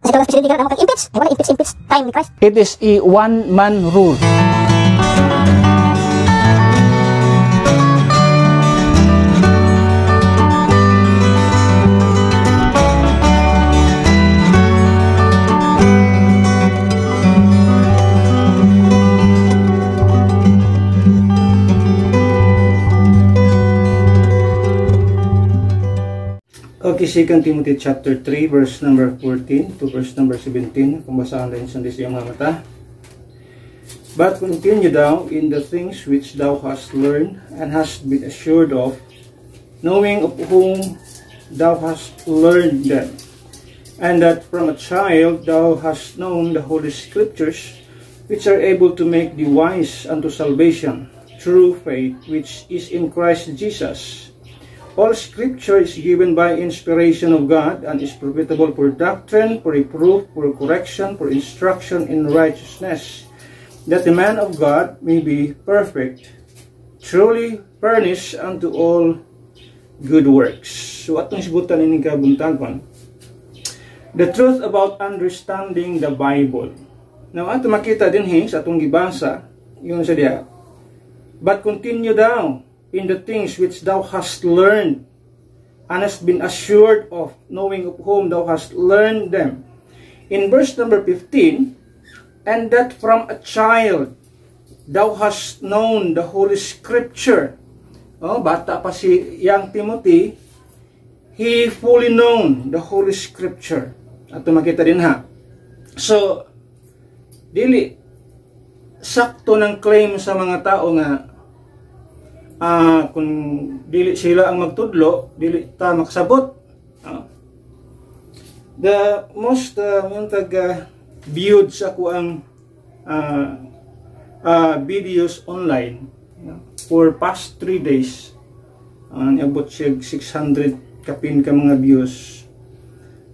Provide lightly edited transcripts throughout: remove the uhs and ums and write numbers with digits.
Kasi kalau presidente ka na impeach, ay wala impeach time ni Christ. It is a one-man rule. Okay, 2 Timothy chapter 3 verse number 14 to verse number 17. Kung basahan rin sa iyong mga mata. But continue thou in the things which thou hast learned and hast been assured of, knowing of whom thou hast learned them, and that from a child thou hast known the holy scriptures, which are able to make thee wise unto salvation, through faith which is in Christ Jesus. All scripture is given by inspiration of God, and is profitable for doctrine, for reproof, for correction, for instruction in righteousness, that the man of God may be perfect, truly furnished unto all good works. So atong sigutan ining kabuntagon, the truth about understanding the Bible. Now ato makita din sa atong gibasa, yun sa diya. But continue thou in the things which thou hast learned, and hast been assured of, knowing of whom thou hast learned them. In verse number 15, and that from a child thou hast known the Holy Scripture. Oh, bata pa si young Timothy, he fully known the Holy Scripture. At makita din ha. So, dili sakto ng claim sa mga tao nga kung dili sila ang magtudlo, dili ta makasabot. The most yung viewed sa ko ang videos online for past 3 days, abot siya 600 kapin ka mga views.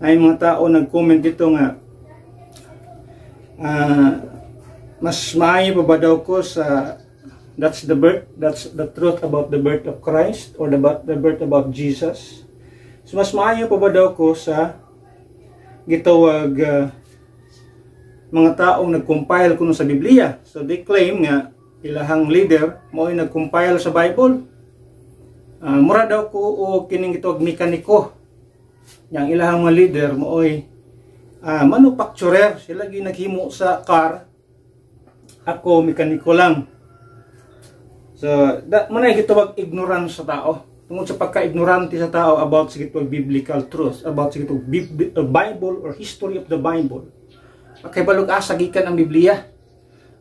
Ay mga tao nag-comment dito nga mas maayo pa ba daw ko sa that's the truth about the birth of Christ, or the birth about Jesus. So mas maayo pa ba daw ko sa gitawag mga taong nag-compile kuno sa Biblia. So they claim nga ilahang leader mo'y nag-compile sa Bible. Mura daw ko o kining gitawag mekaniko. Yang ilahang mga leader mo'y manufacturer, sila ginaghimo sa car. Ako mekaniko lang. So, manay gitawag ignorance sa tao. Tungod sa pagka-ignorante sa tao about sa gitawag biblical truth, about sa gitawag Bible or history of the Bible. Makaibalog asa gikan ang Biblia.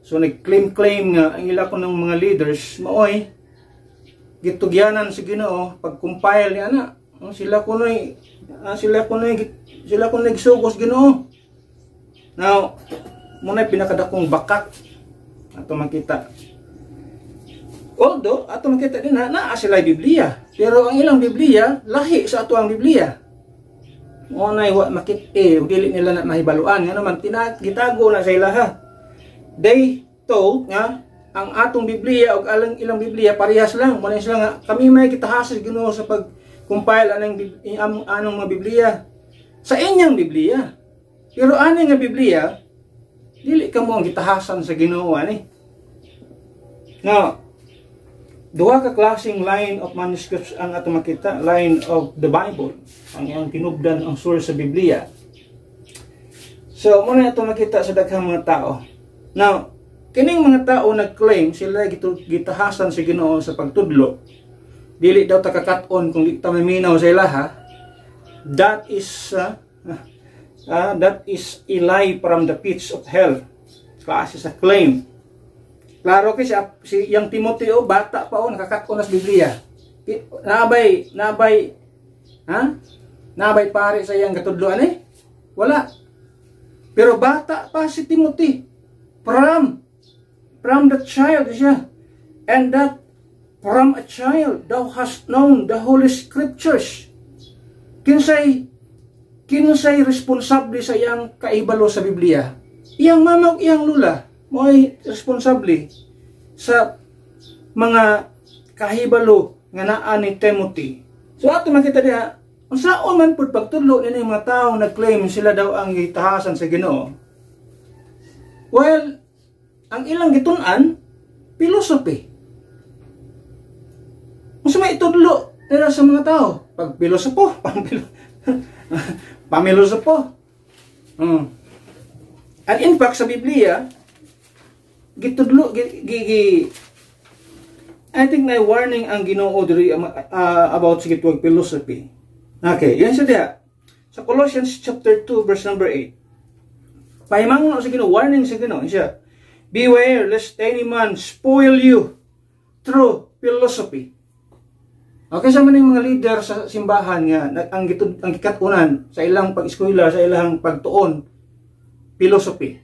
So, nag-claim nga ang ila ko ng mga leaders, maoy, gitugyanan sa Ginoo, pag-compile niya na, sila ko na gisugos Ginoo. Now, muna'y pinakadakong bakat ato makita. Although, ato makita din na sila Biblia. Pero ang ilang Biblia, lahi sa ato ang Biblia. Ngunay, dili nila na mahibaluan. Nga naman, gitago na sa ilaha. They told nga, ang atong Biblia o ilang Biblia, parehas lang. Muna sila nga, kami may kitahasas Ginoo sa pag-compile anong mga Biblia. Sa inyang Biblia. Pero anong nga Biblia, dili ka mo ang gitahasan sa Ginoo. Now, duha ka klaseng line of manuscripts ang ato makita, line of the Bible, ang tinubdan ang source sa Biblia. So, muna ito makita sa daghang mga tao. Now, kining mga tao nag-claim sila gitahasan sa Ginoo sa pagtudlo, dili daw takakat-on kung di ta maminaw sa ilaha. That is a lie from the pits of hell. Klase sa claim. Klaro kasi si yang Timothy bata pa nakakakon sa Biblia. Nabay pare sa yang katudloan wala. Pero bata pa si Timothy. From the child siya. And that from a child thou hast known the Holy Scriptures. Kinsay responsable sa yang kaibalo sa Biblia? Iyang mama o iyang lula mo'y responsable sa mga kahibalo nga naa ni Timothy. So ato makita diha, Ang saan man po pagtudlo nila yung mga tao nag-claim sila daw ang gitahasan sa Ginoo. Well, ang ilang gitunan, philosophy. Mas may itudlo nila sa mga tao. Pag pilosopo, pamilosopo. And in fact, sa Biblia, gitudlo, I think na warning ang Ginoo diri about sa gitwag philosophy. Okay, yan siya diha. Sa Colossians chapter 2 verse number 8. Pahimangon sa Ginoo, warning sa Ginoo siya. Beware lest any man spoil you through philosophy. Okay, sa man yung mga leader sa simbahan nga ang gikatunan sa ilang pag-eskwela, sa ilang pagtuon, philosophy.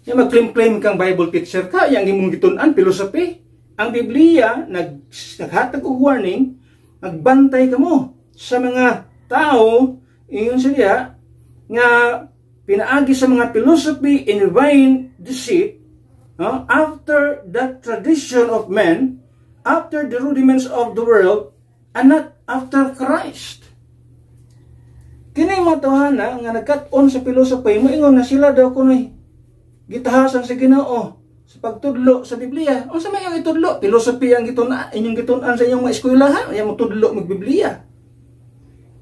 Yung mag-claim kang Bible teacher ka, yung imong gitunan, philosophy. Ang Biblia, naghatag og warning, magbantay ka mo sa mga tao, iyon sila, nga pinaagi sa mga philosophy in vain deceit, after the tradition of men, after the rudiments of the world, and not after Christ. Kini mga tawhana nga nagkat-on sa philosophy, moingon na sila daw kunoy gitahasan sa Ginoo sa pagtudlo sa Biblia. Unsa may ang itudlo? Philosophy ang inyong gitunan sa inyong mga eskwelahan, yang tudlo mag Biblia.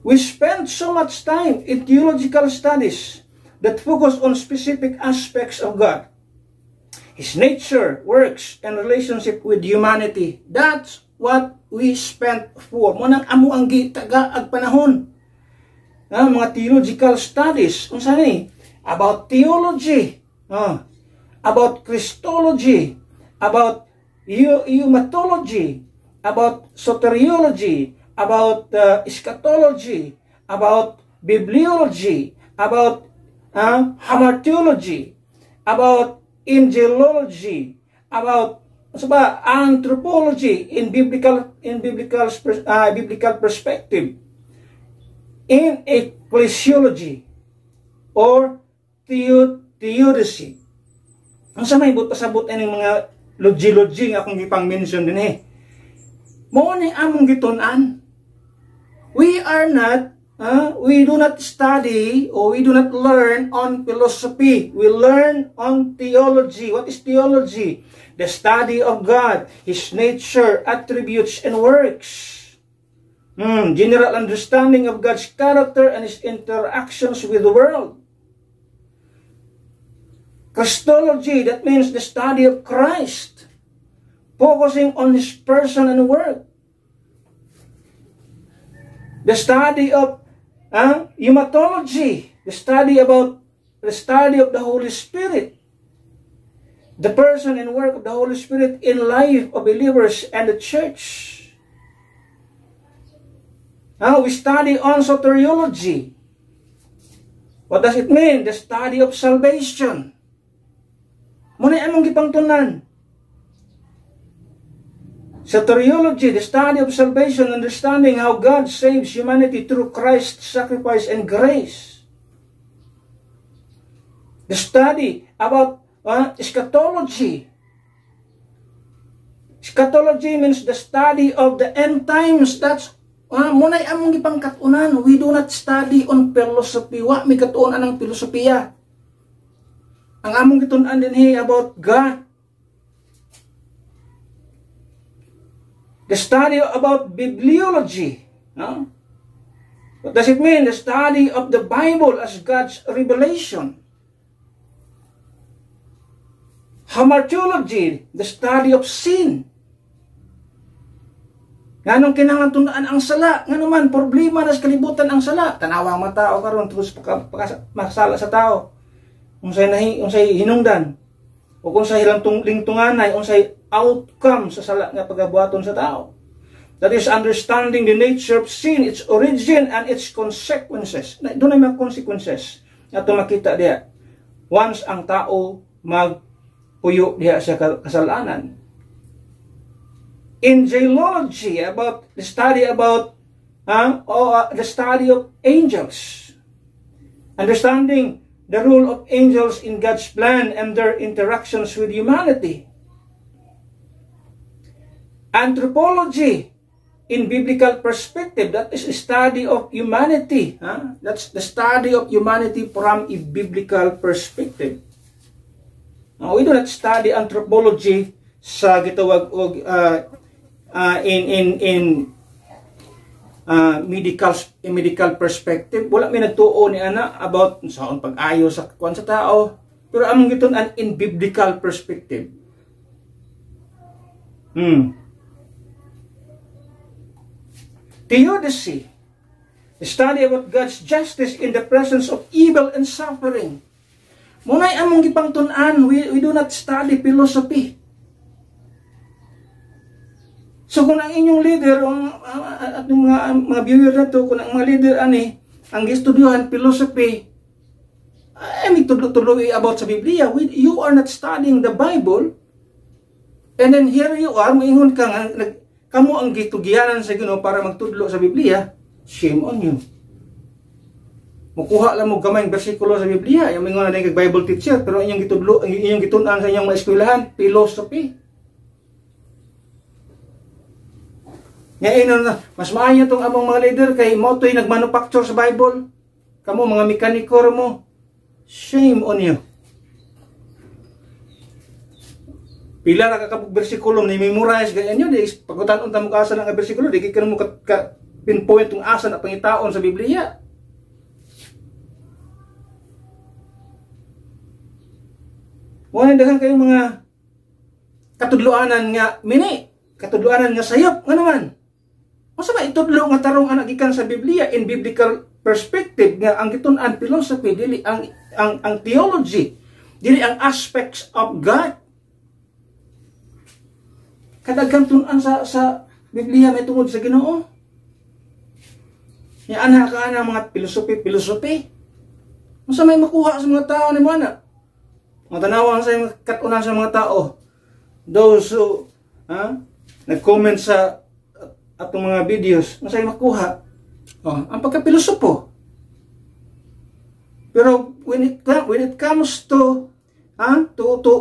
We spend so much time in theological studies that focus on specific aspects of God, His nature, works, and relationship with humanity. That's what we spent for. Munang amo ang gitaga ag panahon. Mga theological studies, unsa ni? About theology, about Christology, about pneumatology, about soteriology, about eschatology, about bibliology, about hamartiology, about angelology, about anthropology in biblical perspective, in ecclesiology or theodicy. Ang sa may pasabot ng mga logi nga akong gipang-mention din Mo ni among gitunan. We are not, we do not study or we do not learn on philosophy. We learn on theology. What is theology? The study of God, His nature, attributes, and works. General understanding of God's character and His interactions with the world. Christology, that means the study of Christ, focusing on His person and work. The study of pneumatology, the study of the Holy Spirit, the person and work of the Holy Spirit in life of believers and the church. We study on soteriology. What does it mean? The study of salvation. Muna among gipangtunan. Soteriology, the study of salvation, understanding how God saves humanity through Christ's sacrifice and grace. The study about eschatology. Eschatology means the study of the end times. That's munay among gipangkatunan. We do not study on philosophy. Wa mi katuonan ang filosofiya. Ang among gitunan din about God. The study about bibliology. What does it mean? The study of the Bible as God's revelation. Hamartiology, the study of sin. Nganong kinahanglan tundaan ang sala, nganuman problema na sa kalibutan ang sala. Tanawang mga tao karon tungod makasala sa tao. Unsay hinungdan o kung sa ilang lingtunganay, unsay outcome sa sala nga pagabuhaton sa tao. That is understanding the nature of sin, its origin and its consequences. Doon ay mga consequences na makita diya once ang tao magpuyo diya sa kasalanan. Angelology, about the study about the study of angels, understanding the role of angels in God's plan and their interactions with humanity. Anthropology, in biblical perspective. That is a study of humanity. That's the study of humanity from a biblical perspective. Now, we do not study anthropology sa gitawag og in medical perspective. Wala may nagtuo ni ana about saon pag-ayo sa kuan sa tao, pero among gitun-an in biblical perspective. Theodicy, the study about God's justice in the presence of evil and suffering. Munay among gipangtun-an, we do not study philosophy. So kung ang inyong leader, at mga viewer na to, kung ang mga leader ang gistudyohan philosophy, may tuloy about sa Biblia, you are not studying the Bible, and then here you are, maingon ka nga, kamo ang gitugyanan sa Ginoo para magtudlo sa Biblia. Shame on you. Mukuha lang mo gamay ang bersikulo sa Biblia, yung mga kag Bible teacher, pero inyong gitudlo, inyong gitun-an sa inyong mga eskwelahan, philosophy. Ngayon na, mas maayo tong among mga leader kay mo to'y nagmanufacture sa Bible. Kamo mga mekanikor mo. Shame on you. Pila ra ka bersikulo ni memorize ganyan yun, pagkutan-on ta mo asa ng bersikulo, di kay mo ka pinpoint tong asa na pangitaon sa Biblia. Wala daghang kayong mga katudloanan nga mini, katudloanan nga sayop nga naman. Masa ba itudlo nga tarong ana gikan sa Biblia in biblical perspective nga ang gitun-an philosophy dili ang theology, dili ang aspects of God. Kadaghan tun-an sa Biblia may tungod sa Ginoo. Nya ana ka ana mga philosophy. Unsa may makuha sa mga tao ni mo ana? Mga tanawan sa mga katunan sa mga tao. Those who nag-comment sa atong mga videos, unsa may makuha? Ang pagka-pilosopo. Pero when it comes to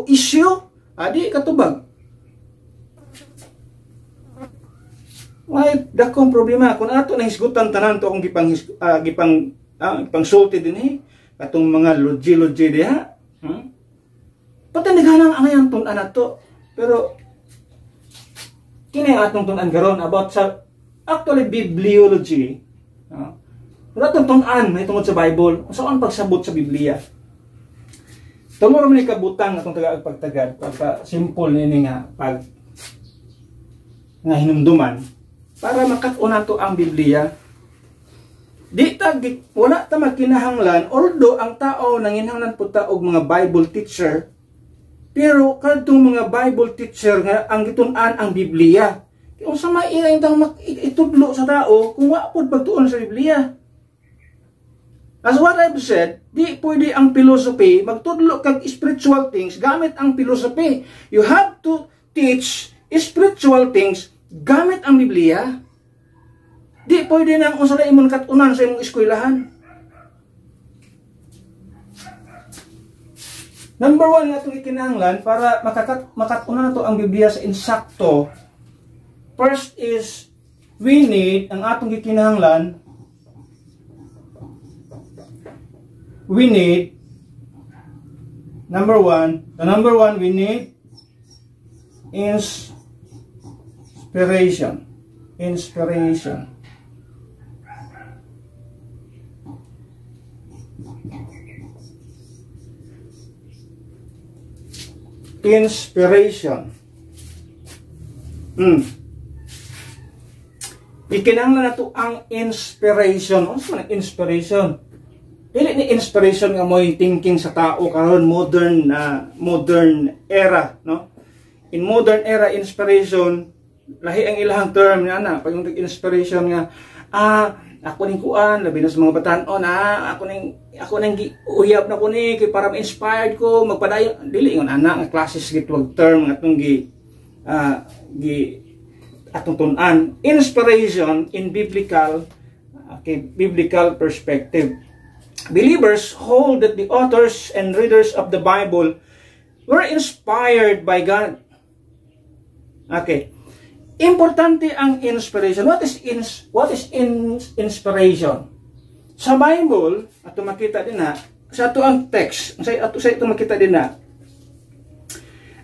issue, adi katubag. May dakong problema kung ato na hisgutan tanan to akong gipang sulti dinhi katong mga logi diha. Patindiganan ang ayan tun anato. Pero kini atong tun-an karon about sa actually bibliology. Pero atong tun-an may tungod sa Bible, saan pagsabot sa Biblia. Tungod man ni kabutang atong pagtagad, pagka simple nini nga pag nga hinumduman para makat-una to ang Biblia. Wala ta magkinahanglan, although ang tao nanginhanglan po ta og mga Bible teacher, pero kadtong mga Bible teacher nga ang gitun-an ang Biblia. Kung sa may itang itudlo sa tao kung wa pod pagtuon sa Biblia. As what I've said, di pwede ang philosophy magtudlo kag spiritual things gamit ang philosophy. You have to teach spiritual things gamit ang Biblia. Di pwede nang usala imong katunan sa imong eskwelahan. Number 1 nga itong ikinahanglan para makatunan na to ang Biblia sa insakto. First is, we need, ang atong ikinahanglan, we need, number 1, we need inspiration. Inspiration. Ikinahanglan na to ang inspiration. Ano sa inspiration? Dili ni inspiration nga mo'y thinking sa tao karon modern era, no? In modern era inspiration, lahi ang ilahang term nga na pag yung inspiration nga ako ning kuan labi na sa mga batan-on ako ning uyab na ko ni kay para ma-inspired ko magpadayon dili ingon ana nga classes gitwag term nga atong atong tun-an inspiration in biblical perspective. Believers hold that the authors and readers of the Bible were inspired by God. Okay. Importante ang inspiration. What is inspiration? Sa Bible, ato makita din na, sa ato ang text, sa ito makita din na,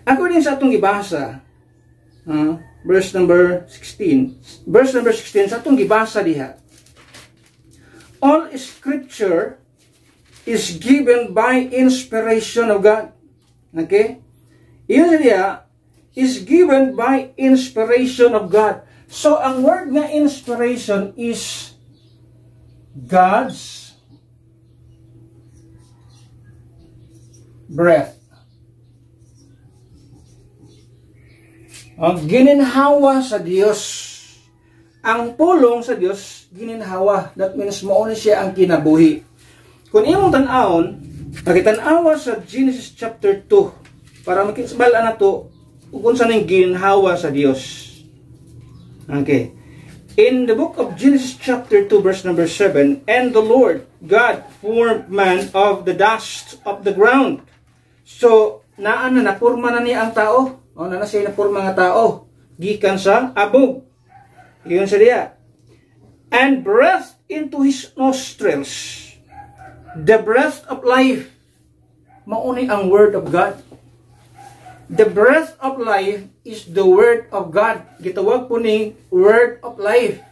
according sa atong ibasa, verse number 16, sa atong ibasa diha, all scripture is given by inspiration of God. Okay? Iyon diha, is given by inspiration of God. So, ang word nga inspiration is God's breath. Ang gininhawa sa Diyos. Ang pulong sa Diyos, gininhawa. That means mauna siya ang kinabuhi. Kung imong tan-awon, nakitanawa sa Genesis chapter 2, para makisbala na to, kung saan yung gininhawa sa Diyos. Okay. In the book of Genesis chapter 2 verse number 7, and the Lord God formed man of the dust of the ground. So, napurma na niya ang tao. Na siya napurma nga tao. Gikan sa abog. Iyon sa diya. And breathed into his nostrils the breath of life. Mauni ang word of God. The breath of life is the word of God. Gitawag po ni word of life.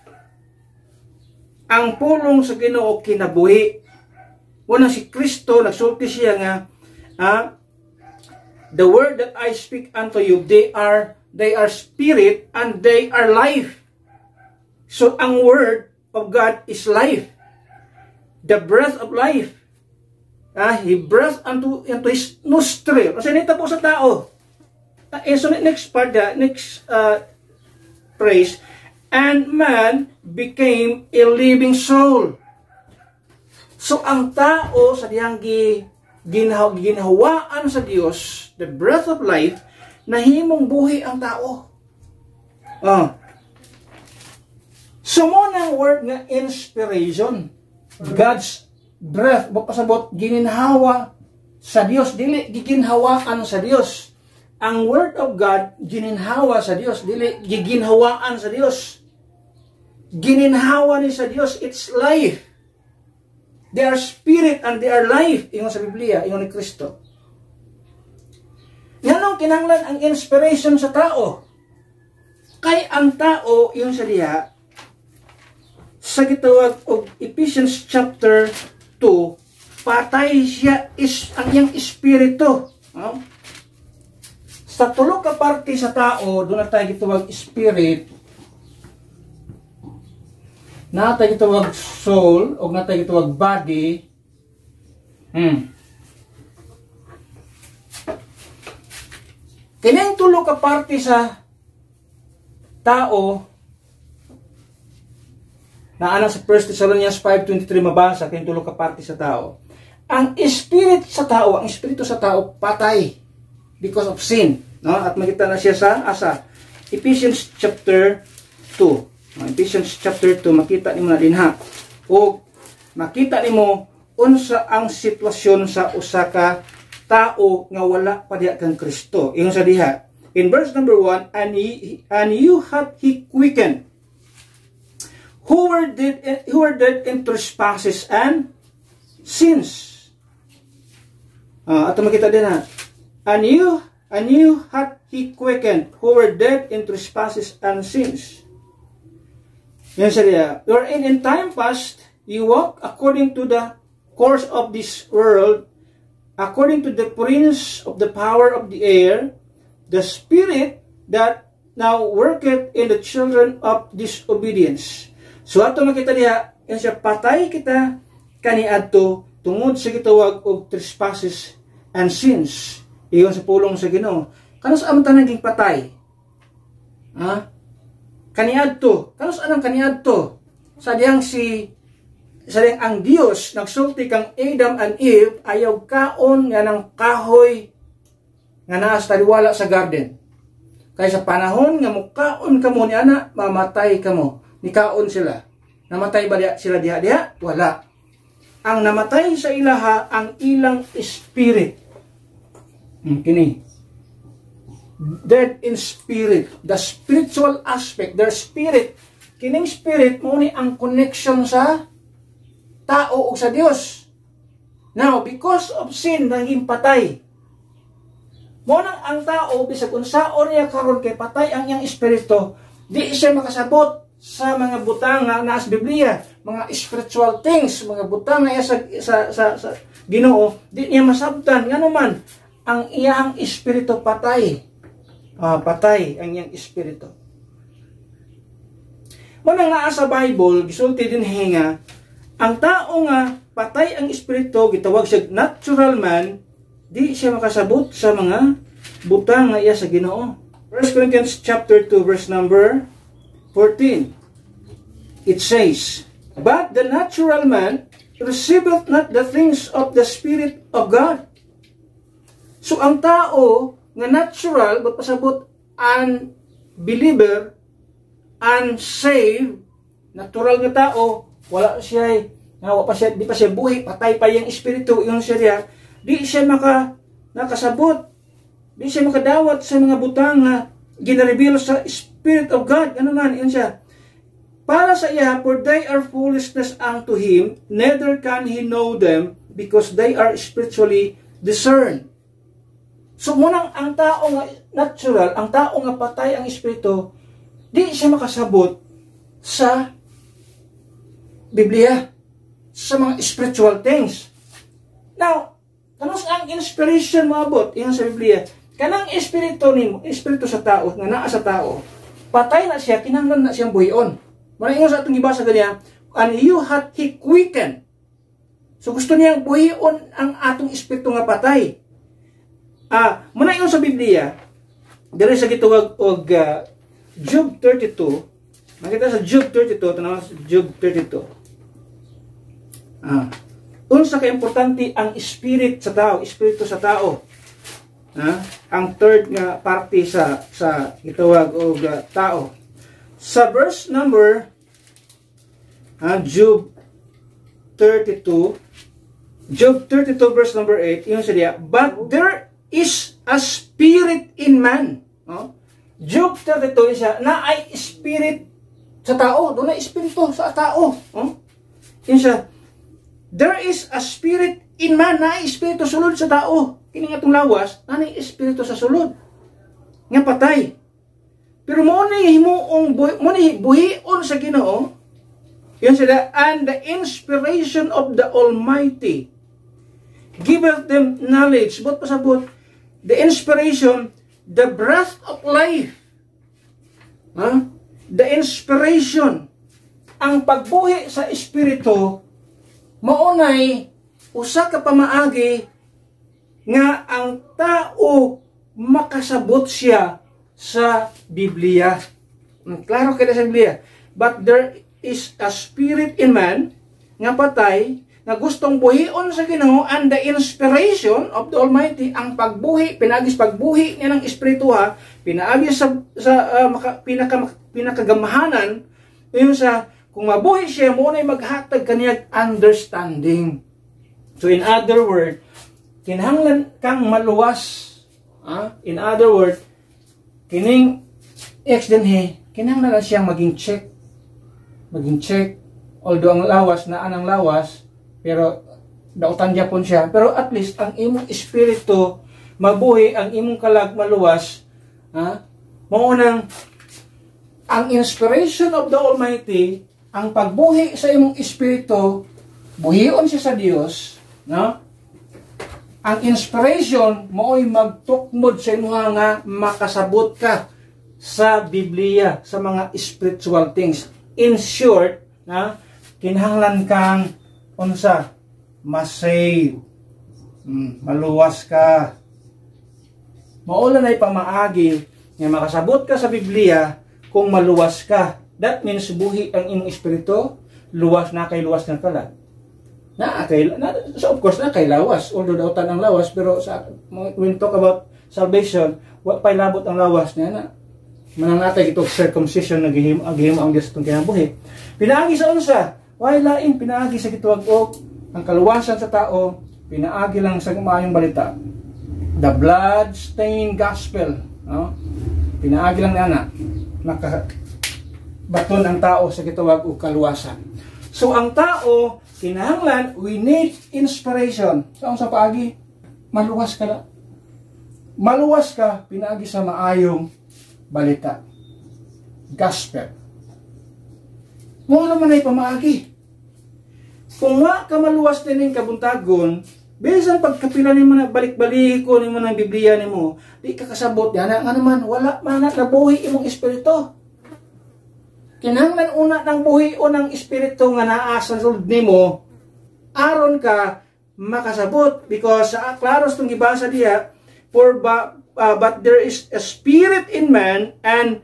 Ang pulong sa Ginoo kinabuhi. Wala si Kristo, nagsulti siya nga, the word that I speak unto you, they are spirit and they are life. So ang word of God is life. The breath of life. He breathed into his nostril. Kasi nito po sa tao. So next part, next phrase, and man became a living soul. So ang tao sa diyang ginhawaan sa Dios, the breath of life, nahimong buhi ang tao. So mo ng word nga inspiration, God's breath, pasabot gininhawa sa Dios, dili giginhawaan sa Dios. Ang word of God gininhawa sa Dios, dili giginhawaan sa Dios. Gininhawa ni sa Dios, it's life. They are spirit and they are life. Ingon sa Biblia, ingon ni Kristo. Yan ang kinahanglan ang inspiration sa tao. Kay ang tao, yun sa diha, sa gitawag og Ephesians chapter 2, patay siya ang iyang espiritu. Sa tulo ka parte sa tao, doon na tayo gitawag spirit, na tayo gitawag soul, o na tayo gitawag body. Kanyang tulo ka parte sa tao, na sa 1 Thessalonians 5:23 mabasa, kanyang tulo ka parte sa tao. Ang spirit sa tao, ang espiritu sa tao, patay. Because of sin. No? At makita na siya sa Ephesians chapter 2. Ephesians chapter 2, makita nimo na din ha. O makita nimo unsa ang sitwasyon sa usa ka tao nga wala pa diha kang Kristo. Ingon sa diha. In verse number 1, and you hath he quickened who were dead in trespasses and sins. Ato makita din ha. And you hath he quickened who were dead in trespasses and sins. Yan sa diya. Wherein in time past, you walk according to the course of this world, according to the prince of the power of the air, the spirit that now worketh in the children of disobedience. So ato makita diya, yan siya, patay kita kaniadto tungod sa gitawag og trespasses and sins. Iyon sa pulong sa Ginoo. Kano sa amang naging patay? Kaniadto. Kano sa anang kaniadto? Sa diyang ang Dios nagsulti kang Adam and Eve ayaw kaon nga ng kahoy nga naa sa taliwala sa garden. Kaya sa panahon nga mukaon kamo ni ana, mamatay kamo. Nikaon sila. Namatay ba sila diha? Wala. Ang namatay sa ilaha ang ilang spirit. Kini. dead in spirit. The spiritual aspect, their spirit. Kining spirit mo ni ang connection sa tao o sa Dios. Now, because of sin, naging patay. Mo nang ang tao, bisag unsaon niya karon kay patay ang iyang espiritu, di siya makasabot sa mga butang nga nasa Biblia, mga spiritual things, mga butang nga sa Ginoo, di niya masabtan. Ngano man, ang iyang espiritu patay. Patay ang iyang espiritu. Mo nang naa sa Bible, gisulti din hinga, ang tao nga patay ang espiritu, gitawag siya natural man, di siya makasabot sa mga butang nga iya sa Ginoo. 1 Corinthians chapter 2 verse number 14. It says, "But the natural man receiveth not the things of the Spirit of God." So ang tao nga natural, but pasabot unbeliever, unsaved, natural nga tao, wala siya, di pa siya buhi, patay pa yung espiritu, yung siya, di siya nakasabot, di siya makadawat sa mga butang na ginareveal sa Spirit of God. Ano man, yun siya. Para sa iya, for they are foolishness unto him, neither can he know them, because they are spiritually discerned. So munang ang tao nga natural, ang tao nga patay ang espiritu, di siya makasabot sa Biblia, sa mga spiritual things. Now, kanang ang inspiration maabot yan sa Biblia, kanang espiritu sa tao, nga naa sa tao, patay na siya, kinahanglan na siyang buhion. Maraming sa atong gibasa ganyan, and you hath he quickened. So gusto niyang buhion ang atong espiritu nga patay. Muna yun sa Biblia, diri sa gituwag og Job 32, makita sa Job 32, tanaw sa Job 32. Unsa ka importante ang spirit sa tao, espiritu sa tao. Ang third nga parte sa gituwag og tao. Sa verse number Job 32 verse number 8, yun siya, but there is a spirit in man. Job 32 siya, na ay spirit sa tao. Doon na espiritu sa tao. Yun siya, there is a spirit in man, na ay espiritu sulod sa tao. Kini nga itong lawas, na ay espiritu sa sulod. Nga patay. Pero mo ni buhion sa Ginoo, yun sila, and the inspiration of the Almighty giveth them knowledge. But pasabot, the inspiration, the breath of life. The inspiration, ang pagbuhi sa espiritu, maunay, usa ka pamaagi, nga ang tao makasabot siya sa Biblia. Klaro kaya sa Biblia. But there is a spirit in man nga patay, nga gustong buhion sa Ginoo, and the inspiration of the Almighty, ang pagbuhi, pinagis pagbuhi niya ng espiritu pinagis sa pinakagamahanan, yun sa, kung mabuhi siya, muna ay maghatag kaniyang understanding. So in other word, kinahanglan kang maluwas. In other word, kining kinahanglan na siyang maging check, although ang lawas na anang lawas, pero dautan Japon siya, pero at least ang imong espiritu mabuhi, ang imong kalag maluwas, maunang ang inspiration of the Almighty, ang pagbuhi sa imong espiritu, buhion siya sa Dios, ang inspiration mo'y magtukmod sa imo nga makasabot ka sa Biblia, sa mga spiritual things. In short, kinahanglan kang unsa, masave, maluwas ka. Maulan ay pamaagi nga makasabot ka sa Biblia kung maluwas ka. That means buhi ang imong espiritu, luwas na kay luwas ng kalag. So of course, na kay lawas. Although dautan ang lawas, pero when talk about salvation, wa pay labot ang lawas niya na. Mananatay itong circumcision na gihimo ang Diyos itong kinabuhi. Pinaagi sa unsa, why lain, pinaagi sa gituwag og ang kaluwasan sa tao, pinaagi lang sa maayong balita. The blood-stained gospel. Pinaagi lang na baton ang tao sa gitawag o kaluwasan. So ang tao, kinahanglan, we need inspiration. Sa paagi, maluwas ka na. Maluwas ka, pinaagi sa maayong balita. Gospel. Mo naman ay pamaagi. Kung wa ka maluwas din yung kabuntagon, bisan pagkapila ni mo na balik-balik ko ni mo ng Biblia ni mo, di ka kasabot yan. Nga naman, wala man nabuhi imong espiritu. Kinahanglan una ng buhi o ng espiritu nga naa sa sulod nimo aron ka makasabot, because klaros tong gibasa diya, but there is a spirit in man, and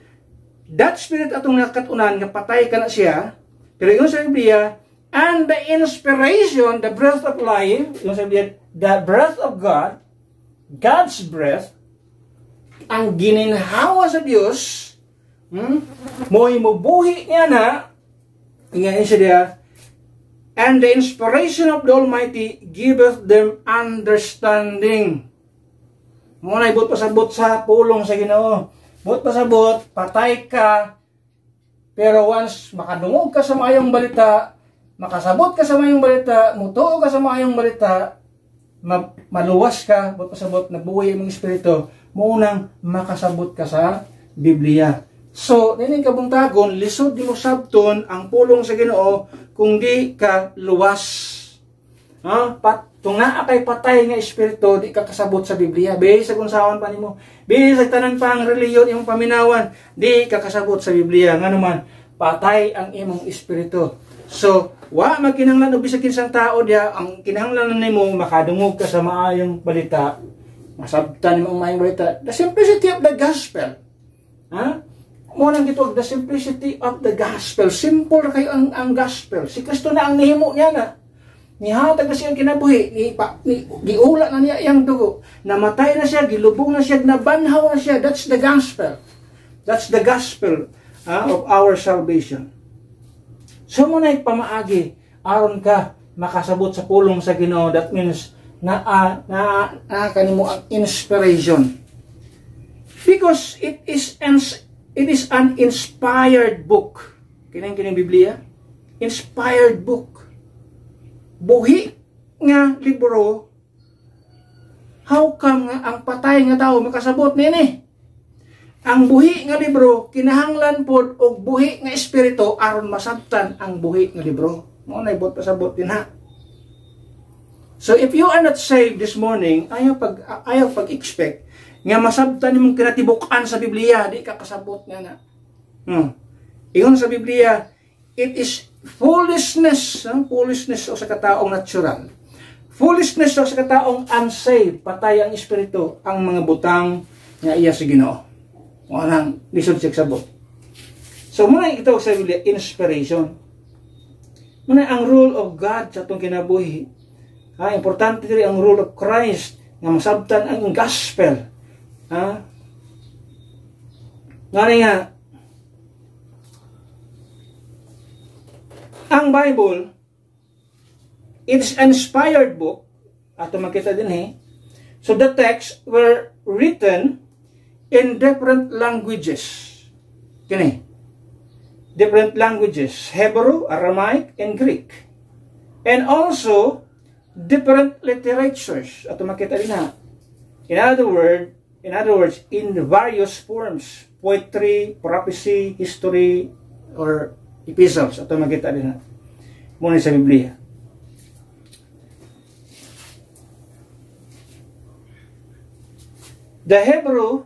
that spirit atong nakatunan nga patay ka na siya, pero yung sa Biblia, and the inspiration, the breath of life, yung sa Biblia, the breath of God, God's breath, ang gininhawa sa Dios, mo'y mubuhi niya na, ngayon siya diya, and the inspiration of the Almighty giveth them understanding. Muna ibut pasabot sa pulong sa Ginoo. But pasabot, patay ka, pero once makadungog ka sa mayong balita, makasabot ka sa mayong balita, mutuo ka sa mayong balita, maluwas ka, but pasabot, nabuhay mong espiritu, munang makasabot ka sa Biblia. So, nining kabuntagon, lisod di mo sabton ang pulong sa Ginoo kung di ka luwas. Kung naa kay patay nga espiritu, di ka kasabot sa Biblia. Bisag kung saon pa nimo, bisag tanan pa ang reliyon imong paminawan, di ka kasabot sa Biblia. Nga naman, patay ang imong espiritu. So, wa magkinahanglan og bisag kinsang tao diya, ang kinahanglan nimo makadungog ka sa maayong balita. Masabtan nimo ang maayong balita. The simplicity of the gospel. Mo nang gituog, the simplicity of the gospel. Simple kayo ang gospel. Si Kristo na ang nihimo niya na. Nihatag na siya ang kinabuhi. Giula na niya iyang dugo. Namatay na siya, gilubong na siya, nabanhaw na siya. That's the gospel. That's the gospel of our salvation. So mo na pamaagi, aron ka makasabot sa pulong sa Ginoo. That means na kanimo ang inspiration. Because it is an inspired book. Kining Biblia, inspired book. Buhi nga libro. How come nga ang patay nga tao makasabot nini? Ang buhi nga libro kinahanglan pod og buhi nga espiritu aron masabtan ang buhi nga libro. Mo na ibot pasabot din ha. So if you are not saved this morning, ayaw pag-expect nga masabtan nimong kinatibuk-an sa Biblia, di ka kasabot nga na. Ingon sa Biblia, it is foolishness, foolishness o sa kataong natural. Foolishness o sa kataong unsaved, patay ang espiritu, ang mga butang nga iya sa Ginoo. Walang lisod siya sabot. So muna ito sa Biblia, inspiration. Muna ang rule of God sa itong kinabuhi. Importante rin ang rule of Christ nga masabtan ang gospel. Nga ang Bible, it's an inspired book. Ato makita din So the texts were written in different languages. Kini. Different languages. Hebrew, Aramaic, and Greek. And also, different literatures. Ato makita din In other words, in various forms, poetry, prophecy, history, or epistles. Ito makita din muna sa Biblia. The Hebrew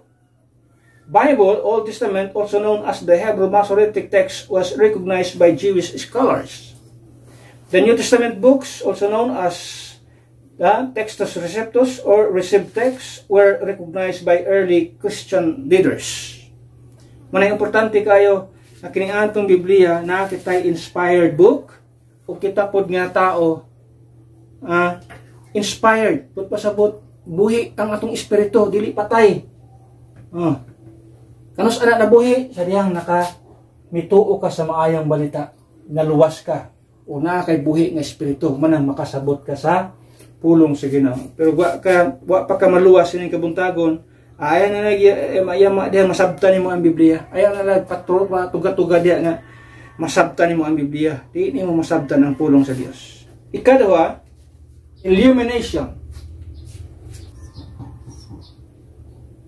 Bible, Old Testament, also known as the Hebrew Masoretic text, was recognized by Jewish scholars. The New Testament books, also known as the Textus Receptus or received texts, were recognized by early Christian leaders. Manay importante kayo na kining atong Biblia na kitay inspired book o kita pod nga tao inspired pud pasabot buhi ang atong espiritu, dili patay. Kanus ana na buhi sa diyang mituo ka sa maayong balita, naluwas ka o na kay buhi nga espiritu, manang makasabot ka sa pulong sa Ginoo. Pero wa pa ka maluwas ining kabuntagon, Ayaw na diya masabtan nimo ang Biblia. Ayaw na patuga-tuga diya nga masabtan nimo ang Biblia. Di nimo masabtan ang pulong sa Dios. Ikadua, illumination.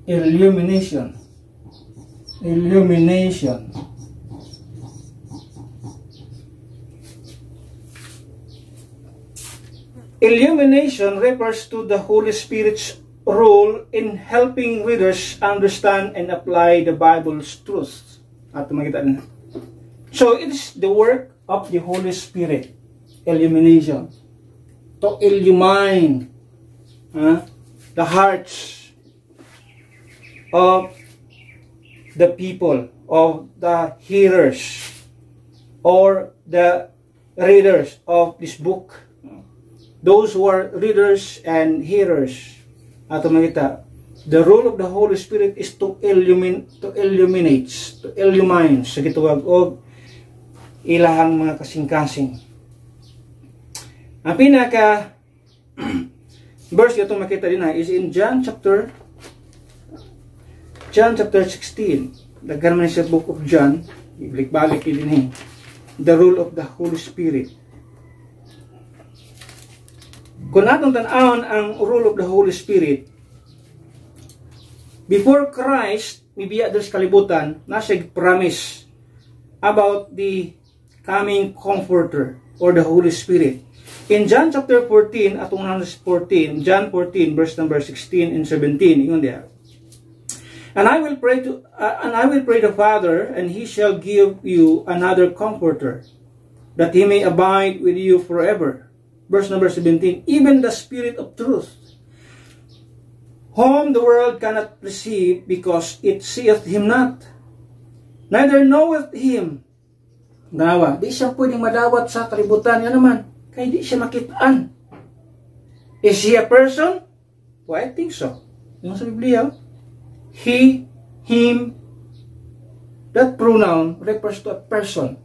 Illumination. Illumination. Illumination refers to the Holy Spirit's role in helping readers understand and apply the Bible's truths. At makita na. So, it is the work of the Holy Spirit. Illumination. To illumine the hearts of the people, of the hearers, or the readers of this book. Those who are readers and hearers. Ato makita, the role of the Holy Spirit is to illumine, sa gituwag og ilahang mga kasing-kasing. Ang pinaka verse itong makita din is in John chapter 16. Daghan man sa book of John, ibalik-balik din the role of the Holy Spirit. Kung atong tan-awon ang role of the Holy Spirit, before Christ, mibiya sa kalibutan, nasa promise about the coming Comforter or the Holy Spirit. In John chapter 14, atong 14, John 14, verse number 16 and 17, yun there. And I will pray the Father, and He shall give you another Comforter, that He may abide with you forever. Verse number 17, even the Spirit of truth, whom the world cannot receive, because it seeth Him not, neither knoweth Him. Nawa, di siya pwedeng madawat sa kalibutan. Yan naman, kaya di siya makitaan. Is He a person? Well, I think so. Yung sa Biblia, He, Him, that pronoun refers to a person.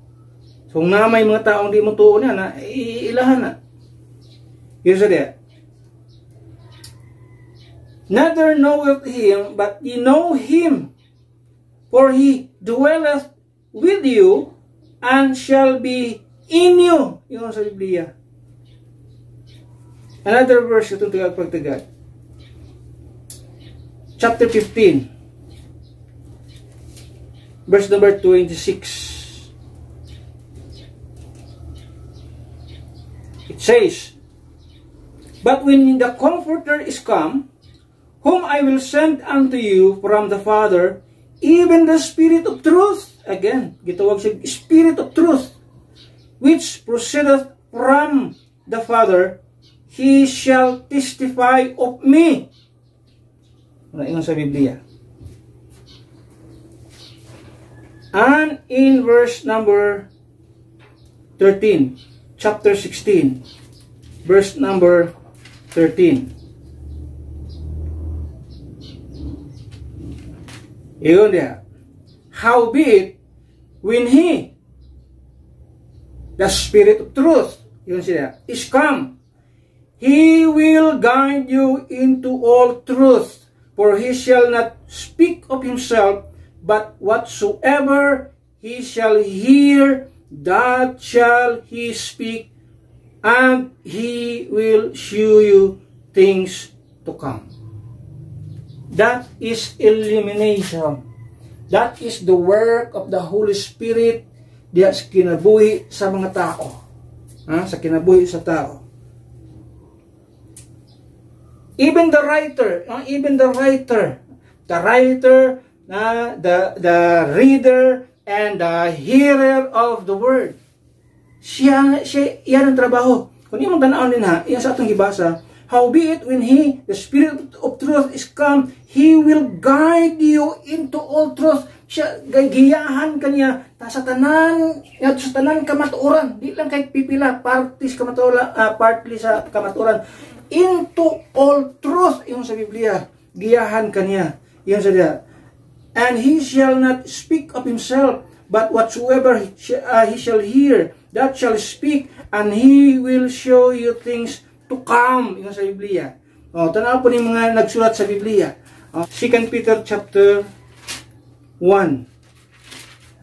So, nga may mga taong di mo tuon yan, ilahan na. Here's it. Neither knoweth Him, but ye know Him, for He dwelleth with you, and shall be in you. Yun sa Biblia. Another verse itong tagapagtagad. Chapter 15, verse number 26. It says, but when the Comforter is come, whom I will send unto you from the Father, even the Spirit of truth, again, gitawag siya Spirit of truth, which proceedeth from the Father, He shall testify of me. Ano sa Biblia? And in verse number 13, chapter 16, verse number 13. Iyon dia. Howbeit, when He, the Spirit of truth, yun siya, is come, He will guide you into all truth, for He shall not speak of Himself, but whatsoever He shall hear, that shall He speak, and He will show you things to come. That is illumination. That is the work of the Holy Spirit diya sa kinabuhi sa mga tao. Sa kinabuhi sa tao. Even the writer, the reader, and the hearer of the word. Yan ang trabaho. Kung yung tanawin din yan sa atong gibasa, howbeit when He, the Spirit of truth is come, He will guide you into all truth. Siya, giyahan kanya, sa tanan kamatuoran, di lang kay pipila, partly sa kamatuoran, into all truth, yung sa Biblia, giyahan kanya, yung sa dia. And He shall not speak of Himself, but whatsoever He shall hear, that shall speak, and He will show you things to come. Yung sa Biblia. Tanaw po ni mga nagsulat sa Biblia. 2 Peter chapter 1.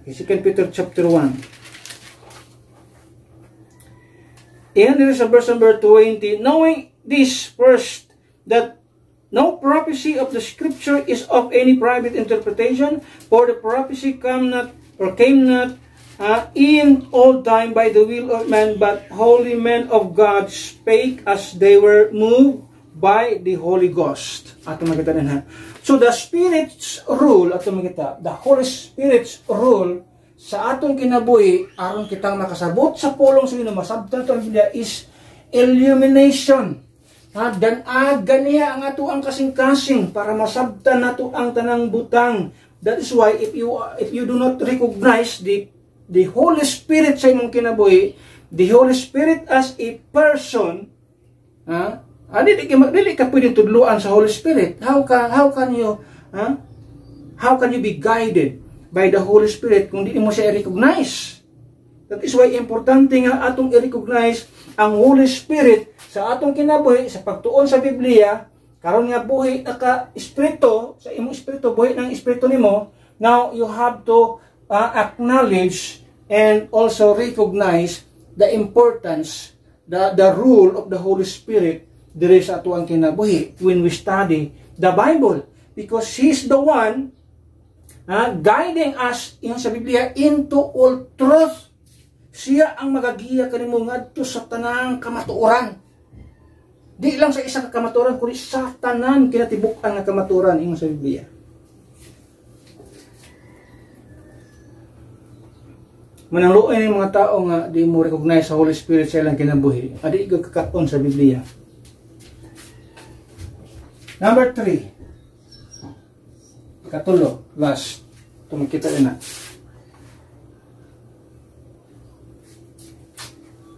Okay, 2 Peter chapter 1. And there is a verse number 20. Knowing this first, that no prophecy of the scripture is of any private interpretation, for the prophecy came not in all time by the will of man, but holy men of God spake as they were moved by the Holy Ghost. Ato makita din ha. So the Spirit's rule, ato makita, the Holy Spirit's rule sa atong kinabuhi aron kitang makasabot sa pulong sa Ginoo, masabtan to is illumination. Dan ganiya ang ato ang kasing-kasing para masabtan nato ang tanang butang. That is why if you do not recognize the Holy Spirit sa imong kinabuhi, the Holy Spirit as a person, dili ka pwedeng tudluan sa Holy Spirit. How can you be guided by the Holy Spirit kung di mo siya i-recognize? That is why importante nga atong i-recognize ang Holy Spirit sa atong kinabuhi, sa pagtuon sa Biblia, karon nga buhi naka espiritu sa imong espiritu, buhi ng espiritu nimo. Now you have to acknowledge and also recognize the importance, the rule of the Holy Spirit diri sa ato ang kinabuhi when we study the Bible, because He's the one guiding us sa Biblia into all truth. Siya ang magagiya kanimo ngadto sa tanang kamatuoran. Di lang sa isa ka kamatuoran, kundi sa tanan kinatibuk-an nga kamatuoran ingon sa Biblia. Manangluoy ng mga tao nga di mo recognize sa Holy Spirit sa ilang kinabuhi, adi gagkakaon sa Biblia. Number 3. Katulo, last. Ito makita din na.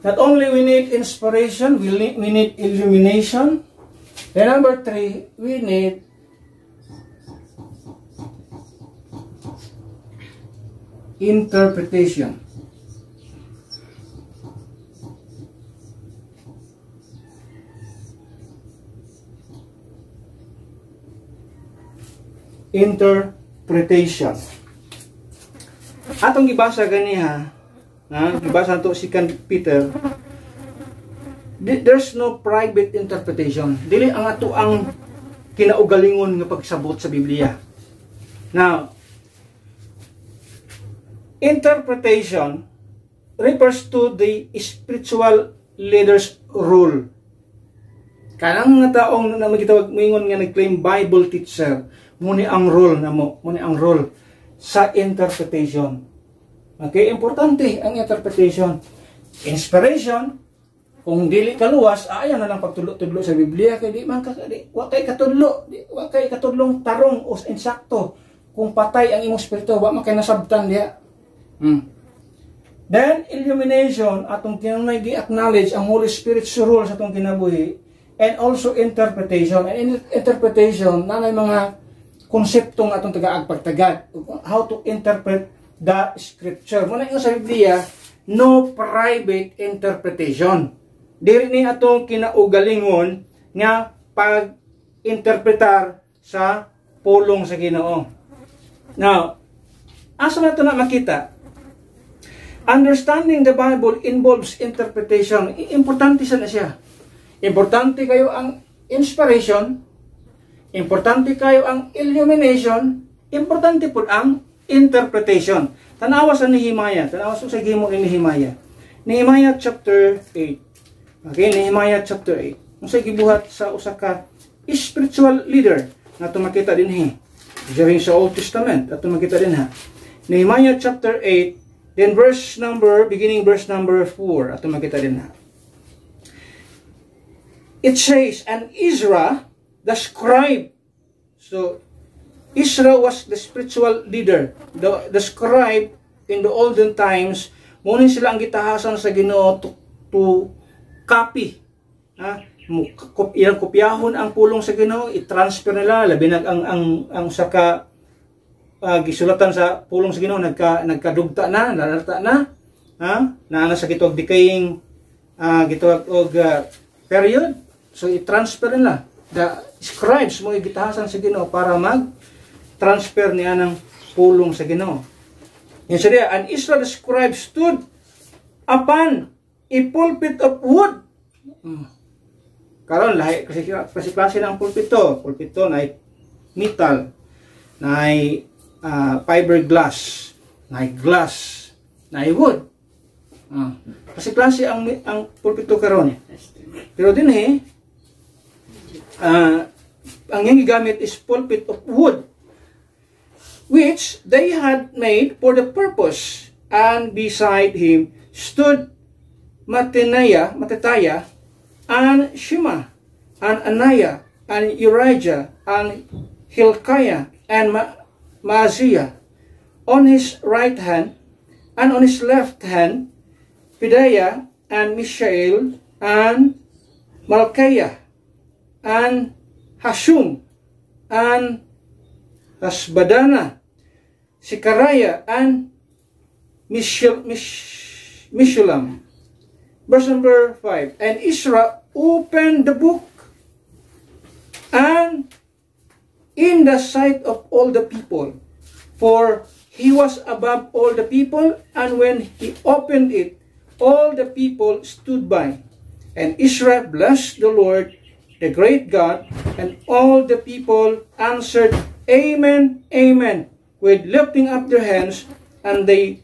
Not only we need inspiration, we need illumination. And number 3, we need interpretation. Interpretation. Atong gibasa ganiha, gibasa to si Peter. There's no private interpretation. Dili ang ato ang kinaugalingon nga pagsabot sa Biblia. Now, interpretation refers to the spiritual leader's role. Kanang nga taong na magitawag moingon nga nag-claim Bible teacher, muni ang role namo, muni ang role sa interpretation. Okay, importante ang interpretation. Inspiration, kung dili kaluwas, ayan na lang pagtudlo-tudlo sa Biblia, kay di man wa kay katudlo, wa kay katudlong tarong o insakto. Kung patay ang imong espiritu, wa man kay nasabtan diha. Then illumination, atong kinahanglan gi-acknowledge ang Holy Spirit's role sa atong kinabuhi, and also interpretation. And interpretation, nanay mga konseptong atong taga-agpagtagad, how to interpret the scripture. Muna yung sa Biblia, no private interpretation. Dili ni atong kinaugalingon nga pag-interpretar sa pulong sa Ginoo. Now, asa na ito na makita? Understanding the Bible involves interpretation. Importante na siya. Importante kayo ang inspiration, importante kayo ang illumination, importante po ang interpretation. Tanawa sa Nehemiah, tanawa sa gimo ni Nehemiah. Nehemiah chapter 8. Okay, Nehemiah chapter 8. Unsay gibuhat sa usa ka spiritual leader na makita din during sa Old Testament, at makita din Nehemiah chapter 8, then beginning verse number 4, at makita din It says, and Ezra, the scribe. So, Ezra was the spiritual leader. The scribe in the olden times, muna sila ang gitahasan sa Ginoo to copy. Ilang kopyahon ang pulong sa Ginoo, i-transfer nila, labi ang saka gisulatan sa pulong sa Ginoo, nagkadugta na, nalalata na, na sa gitawag decaying, gitawag period. So, i-transfer nila. the scribes mo igitahasan sa Ginoo para mag-transfer niya ng pulong sa Ginoo. Yan siya, and Israel the scribe stood upon a pulpit of wood. Karon lahi kasi klase ng pulpito. Pulpito na metal, na fiberglass, na glass, na wood. Kasi klase ang pulpito karon. Pero din ang yung gigamit is pulpit of wood, which they had made for the purpose, and beside him stood Mattathiah, and Shema, and Ananiah, and Urijah, and Hilkiah, and Maaziah. On his right hand, and on his left hand, Pedaiah, and Mishael, and Malchiah, and Hashum, and Hasbadana, Sekariah, and Mishulam. Verse number 5. And Israel opened the book, and in the sight of all the people, for he was above all the people, and when he opened it, all the people stood by. And Israel blessed the Lord, the great God, and all the people answered, Amen, Amen, with lifting up their hands, and they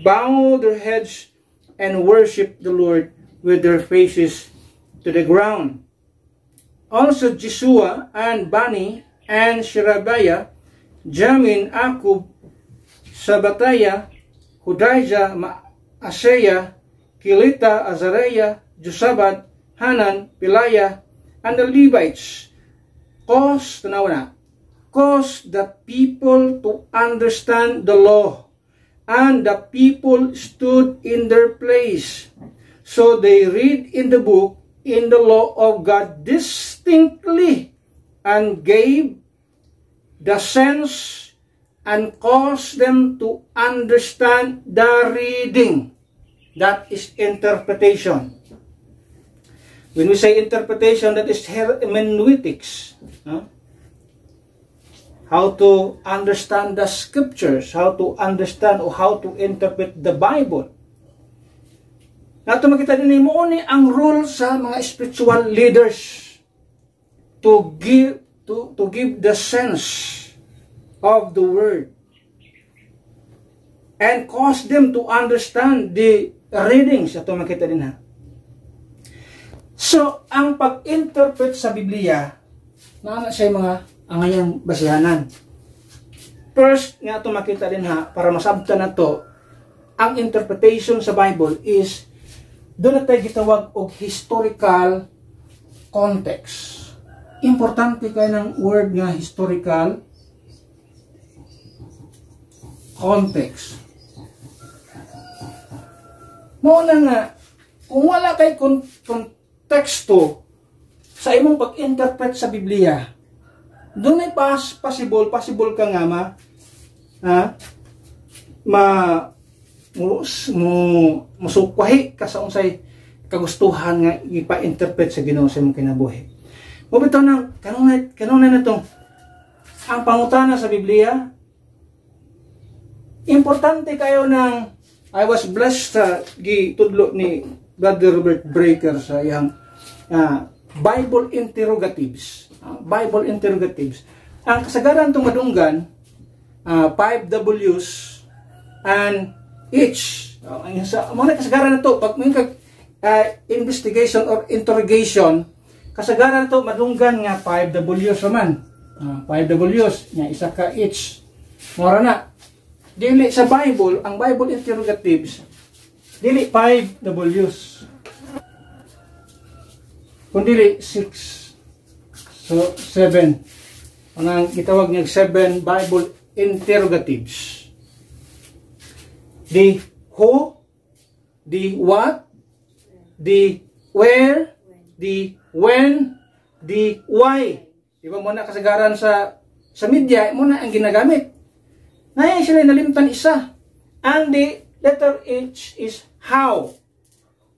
bowed their heads and worshiped the Lord with their faces to the ground. Also Jeshua and Bani and Sherebiah, Jamin, Akub, Sabataya, Hodijah, Asaiah, Kelita, Azariah, Josabad, Hanan, Peliah, and the Levites cause the people to understand the law, and the people stood in their place. So they read in the book, in the law of God distinctly, and gave the sense and caused them to understand the reading. That is interpretation. When we say interpretation, that is hermeneutics. How to understand the scriptures, how to understand or how to interpret the Bible. Nato makita din mo ni ang role sa mga spiritual leaders to give the sense of the word and cause them to understand the readings. Ato makita din ha. So, ang pag-interpret sa Biblia, na sa mga angayang basihanan. First, nga ito makita din ha, para masabta na to, ang interpretation sa Bible is, doon na tayo gitawag og historical context. Importante kayo ng word nga historical context. Muna nga, kung wala kay konteksto sa imong pag-interpret sa Biblia, doon ay possible ka nga musukwahi ka sa unsay kagustuhan nga ipa-interpret sa Ginoo sa imong kinabuhi. Mabitaw na kanunay na itong ang pangutana sa Biblia. Importante kayo ng I was blessed sa gitudlo ni Brother Robert Breaker sa iyang Bible interrogatives. Bible interrogatives. Ang kasagaran itong madunggan, 5 W's and each. Mga kasagaran na ito, pag may investigation or interrogation, kasagaran ito madunggan nga 5 W's naman. 5 W's, nga isa ka each. Mora na. Dili sa Bible, ang Bible interrogatives, dili 5 W's. Kundi 6. So, 7. Ang gitawag niya 7 Bible interrogatives. The who, the what, the where, the when, the why. Diba muna kasagaran sa media, muna ang ginagamit. Ngayon sila nalimtan isa. And the letter H is how.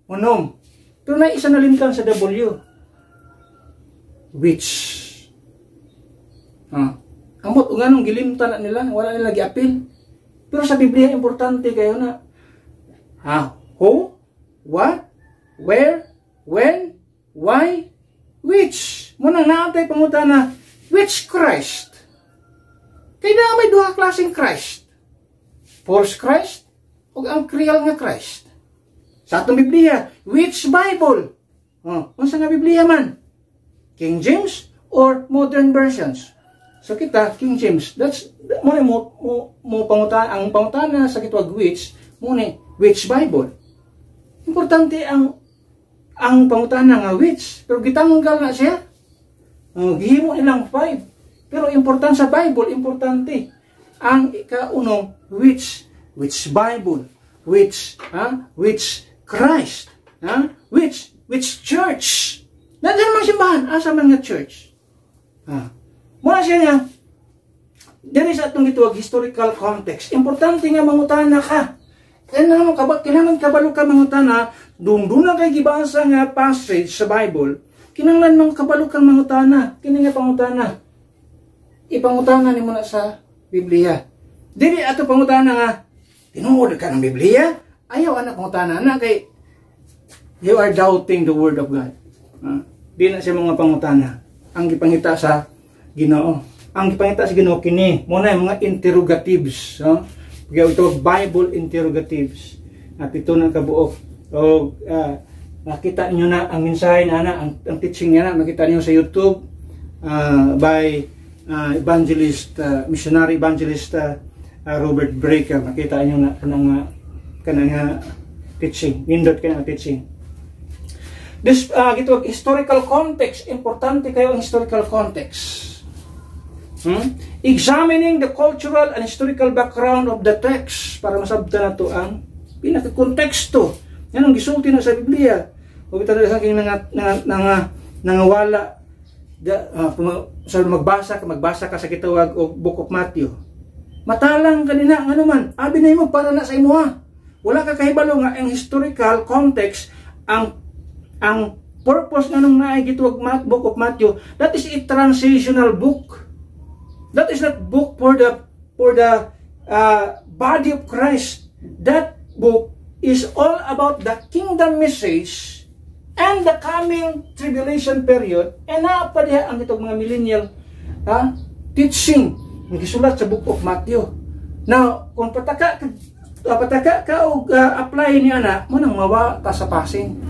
Unom. Pero na isa nalimtan sa W. which. Amot nganong gilimtan na nila, wala nila giapil. Pero sa Biblia importante kayo na who, what, where, when, why, which. Munang naantay pangutana, which Christ? Kaya may duha klaseng Christ. False Christ o ang real nga Christ. Sa atong Biblia, which Bible? Unsa nga Biblia man? King James or modern versions? So kita, King James, that's mo pangutana, ang pangutana sa kitwag which Bible? Importante ang pangutana nga which, pero gitanggal na siya. Gihimo nilang 5. Pero importante sa Bible, importante ang ikaunong which Bible, which Christ, which church. Nandiyan man simbahan, asa man nga church. Muna siya nga, dyan sa itong gituwag historical context. Importante nga mangutana ka. Kailangan kabalo ka mangutana, doon na kay gibasa nga passage sa Bible, kinanglan mong kabalo kang mangutana. Kini nga pangutana. Ipangutana ni mo na sa Biblia. Dili ato pangutana nga, tinuod ka ng Biblia? Ayaw anak pangutana na kay you are doubting the Word of God. Di na siya mga pangutana. Ang gipangita sa Ginoo. Ang gipangita sa Ginoo kini, muna yung mga interrogatives. Ito Bible interrogatives. At ito na kabuok. Nakita niyo na ang mensahe na ang teaching niya na, makita niyo sa YouTube by missionary evangelist Robert Breaker. Makita niyo na kanang teaching, nindot kanang teaching. This historical context, importante kayo ang historical context. Examining the cultural and historical background of the text para masabtan nato ang pinaka-konteksto. Yan ang gisulti na sa Biblia. O kita na sa aking nangawala sa magbasa ka sa kitawag o Book of Matthew. Matalang kanina ang anuman, abi na mo para na sa imuha. Wala ka kahibalo nga ang historical context, ang purpose nga nung naay gituwag Book of Matthew, that is a transitional book. That is not book for the body of Christ. That book is all about the kingdom message and the coming tribulation period. And pa diha ang itong mga millennial teaching nga gisulat sa Book of Matthew. Now, kung pataka ka o apply niya na, mo nang mawa ka sa passing.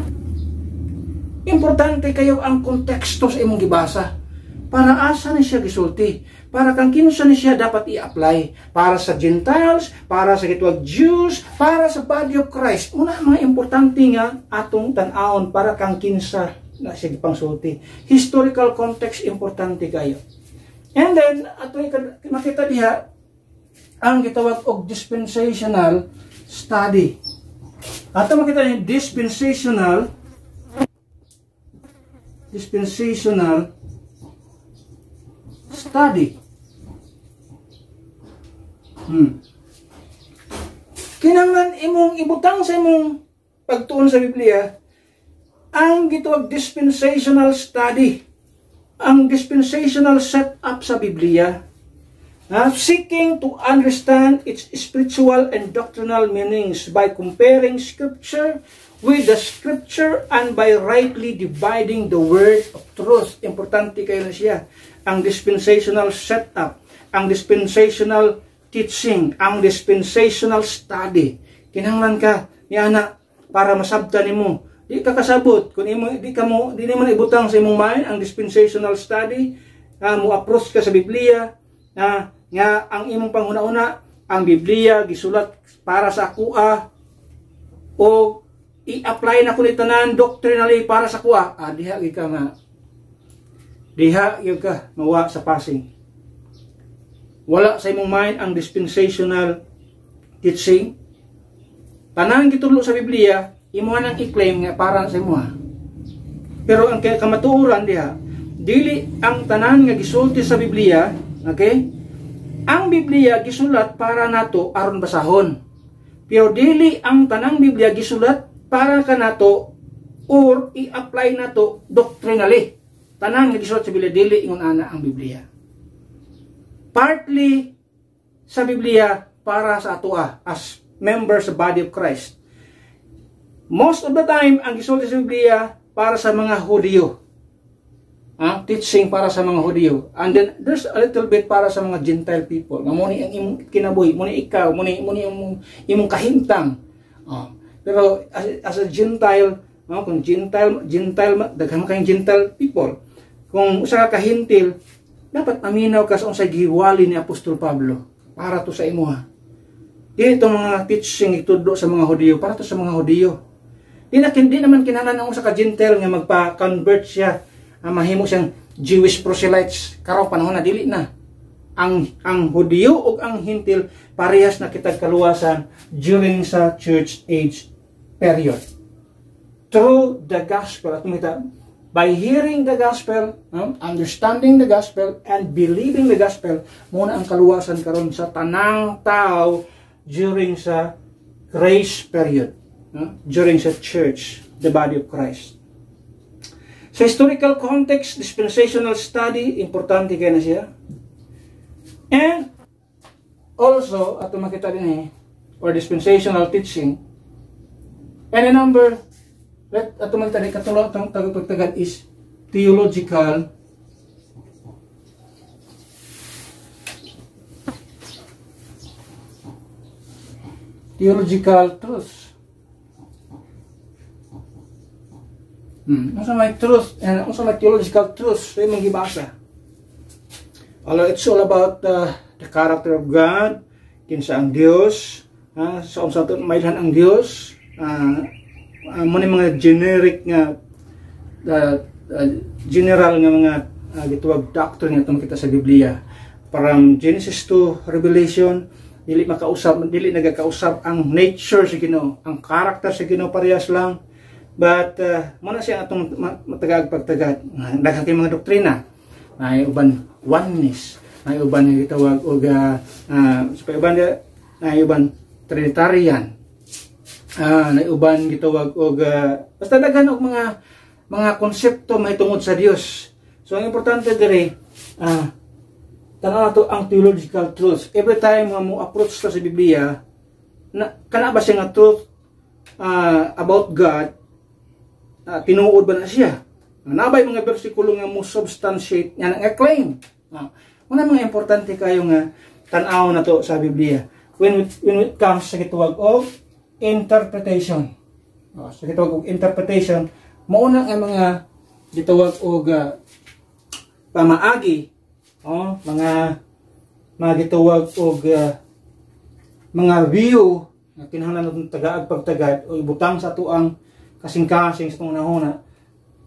Importante kayo ang konteksto sa imong gibasa. Para asa ni siya gisulti. Para kang kinsa ni siya dapat i-apply. Para sa Gentiles, para sa kitwag Jews, para sa body of Christ. Una mga importante nga atong tan-awon para kang kinsa na siya gipangsulti. Historical context importante kayo. And then atong makita diha ang gitawag og dispensational study. Ato makita ni dispensational study. Kinahanglan imong ibutang sa imong pagtuon sa Biblia ang gituwag dispensational study. Ang dispensational setup sa Biblia, seeking to understand its spiritual and doctrinal meanings by comparing Scripture with the Scripture and by rightly dividing the word of truth. Importante kayo na siya. Ang dispensational setup, ang dispensational teaching, ang dispensational study. Kinahanglan ka ni ana para masabtan nimo. Di ka kasabot kung di naman ibutang sa imong mind ang dispensational study, mo approach ka sa Biblia nga ang imong panghuna-una ang Biblia gisulat para sa kuha o i-apply na ko ni tanan doctrinally para sa kuha. Diha gyud ka mawa sa passing. Wala sa imong mind ang dispensational teaching. Tanan gitulo sa Biblia imo nang i-claim nga para sa imo. Pero ang kamatuoran diha, dili ang tanan nga gisulti sa Biblia, okay? Ang Biblia gisulat para nato aron basahon. Pero dili ang tanang Biblia gisulat para kanato or i-apply nato doctrinally. tanan nga gisulat sa Biblia dili ingon ana ang Biblia. Partly sa Biblia para sa atoa as members sa body of Christ. Most of the time ang gisulat sa Biblia para sa mga Hudyo. Teaching para sa mga Hudyo. And then there's a little bit para sa mga Gentile people. Nga muni ang imong kinabuhi, muni ikaw, muni imong kahimtang. Pero as a Gentile, kung Gentile daghang kayong Gentile people. Kung usa ka kahintil, dapat aminaw ka sa unsay giwali ni Apostol Pablo para to sa imuha. Dili itong mga teaching itudlo sa mga Hudyo para to sa mga Hudyo. Di naman kinahanglan ang usa ka Gentile nga magpa-convert siya, mahimo siyang Jewish proselytes karong panahon na dili na. Ang Hudyo ug ang Hintil parehas na kitag kaluwasan during sa church age period. Through the gospel, at tumita, by hearing the gospel, understanding the gospel, and believing the gospel, muna ang kaluwasan karon sa tanang tao during sa grace period, during sa church, the body of Christ. Sa historical context, dispensational study, importante kaya na siya. And also, ato makita din or dispensational teaching. And a number, ato makita din, katulad itong tagapagtagad is theological truths. Unsa may truth and unsa may theological truths sa imong gibasa. It's all about the character of God, kinsa ang Dios, sa unsa to mailhan ang Dios, muna mga generic nga general nga mga gituwag doctrine nga makita sa Biblia. From Genesis to Revelation, dili nagakausap ang nature sa Ginoo, ang character sa Ginoo parehas lang. But muna siya atong matagag-pagtagad. Daghang kay mga doktrina. May uban oneness, may uban nga gitawag og may uban Trinitarian. May uban gitawag og basta daghan og mga konsepto may tungod sa Dios. So ang importante diri tanaw nato ang theological truth. Every time nga mo approach ka sa Biblia, kana ba siya nga truth about God, tinuod ba na siya? Nabay mga bersikulo nga mo substantiate nga nga claim. Una mga importante kayo nga tan-aw na to sa Biblia when it comes sa gituwag og interpretation. Sa gituwag og interpretation, mauna ang mga gituwag og pamaagi, mga gituwag og mga view nga kinahanglan natong tagaag pagtagad o ibutang sa tuang kasing-kasing sa tunahuna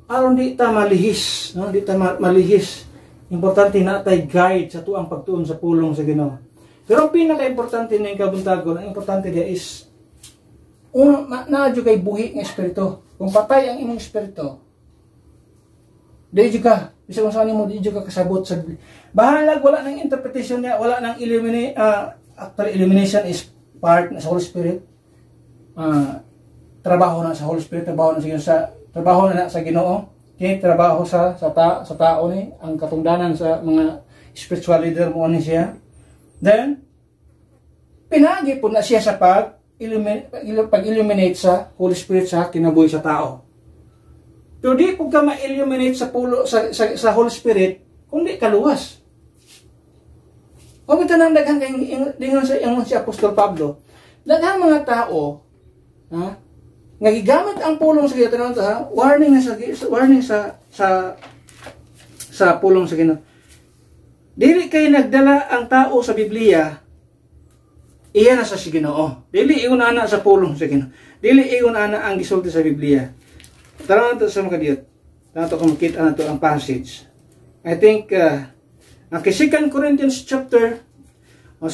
aron di ta malihis, di ta malihis. Importante na tay guide sa tuang pagtuon sa pulong sa Ginoo. Pero ang pinaka-importante na yung kabuntagon, ang importante dia is naadyo kay buhi ng espiritu. Kung patay ang imong espiritu, di ka, isa kung saan mo, di ka kasabot sa bahalag, wala nang interpretation niya, wala nang illumination is part na sa Holy Spirit. Trabaho na sa Holy Spirit, trabaho na sa Ginoo. Okay, trabaho sa tao ni ang katungdanan sa mga spiritual leader mo ni siya. Then pinagi po na siya sa pag-illuminate sa Holy Spirit sa kinabuhi sa tao. Pero di po ka ma-illuminate sa Holy Spirit kung di kaluwas. Kung ito nang daghang dingon si Apostol Pablo, daghang mga tao nagigamit ang pulong sa Ginoo, warning sa pulong sa Ginoo. Dili kay nagdala ang tao sa Biblia, iya na sa Ginoo. Dili iyon ana sa pulong sa Ginoo. Dili iyon ana ang gisulti sa Biblia. Tara nato sa mga diyot. Nato kung makita nato ang passage. I think ang 2 Corinthians chapter 2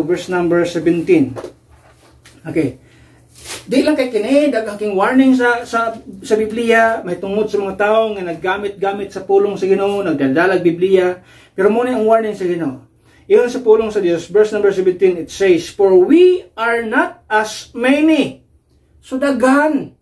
verse number 17. Okay. Di lang kay kini daghang warning sa Biblia, may tungod sa mga tao nga naggamit-gamit sa pulong sa Ginoo, nagdadalag Biblia, pero muna ang warning sa Ginoo. Iyon sa pulong sa Dios, verse number 17, it says, "For we are not as many." So daghan.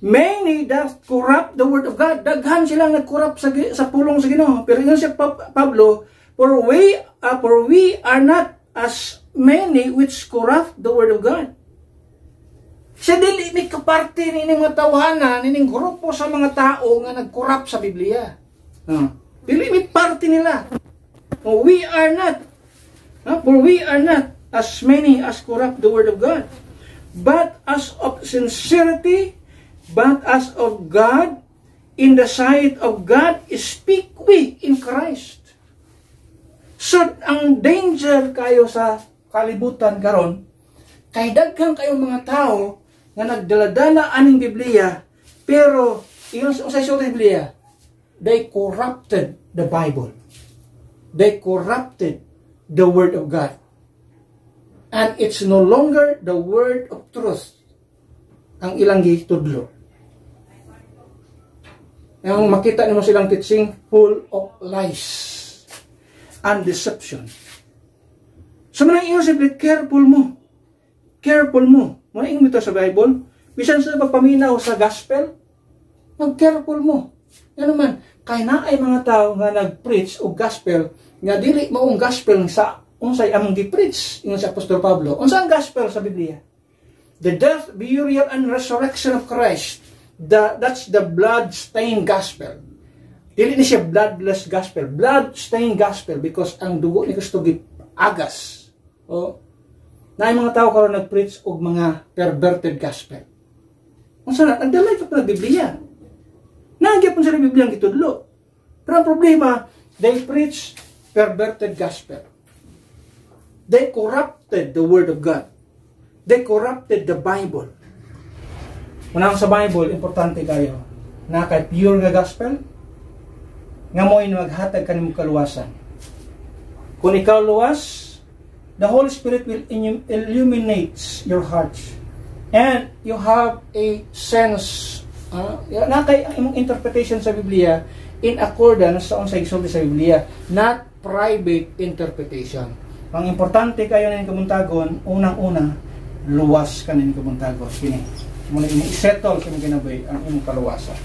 Many that corrupt the word of God. Daghan sila nag-corrupt sa pulong sa Ginoo. Pero yun si Pablo, for we are not as many which corrupt the word of God. Siya dili may kaparte nining mga tawhana, nining grupo sa mga tao nga nag-corrupt sa Biblia. Dili may parte nila. We are not. For we are not as many as corrupt the word of God. But as of sincerity, but as of God, in the sight of God, speak we in Christ. So, ang danger kayo sa kalibutan karon, kay daghang kayong mga tao nga nagdaladala aning Biblia, pero iyon sa Biblia, they corrupted the Bible. They corrupted the Word of God. And it's no longer the Word of truth ang ilang gitudlo. Ang makita nimo silang teaching full of lies and deception. So manang iyo siyempre, careful mo. Careful mo. Manang ito sa Bible, bisan sa pagpaminaw sa gospel, mag-careful mo. Ano man, kay na ay mga tao nga nag-preach o gospel, nga dili maong gospel sa unsay among gi-preach ingon sa Apostol Pablo. Unsa ang gospel sa Biblia? The death, burial, and resurrection of Christ. That's the blood-stained gospel. Dili ni siya bloodless gospel. Blood-stained gospel because ang dugo ni Kristo agas. O, na mga tao karon nag-preach og mga perverted gospel. Unsa na? Ang dalay pa ng Biblia. Nagyapon sa Biblia ang gitudlo. Pero ang problema, they preach perverted gospel. They corrupted the Word of God. They corrupted the Bible. Unang sa Bible, importante kayo na kay pure nga gospel, nga mo'y maghatag kanimo kaluwasan. Kung ikaw luwas, the Holy Spirit will illuminate your heart. And you have a sense, na kay imong interpretation sa Biblia in accordance sa unsay gisulti sa Biblia, not private interpretation. Ang importante kayo na kamuntagon, unang-una, luwas ka na kamuntagon. Kini, muna imong isettle sa mga ginabay ang imong kaluwasan.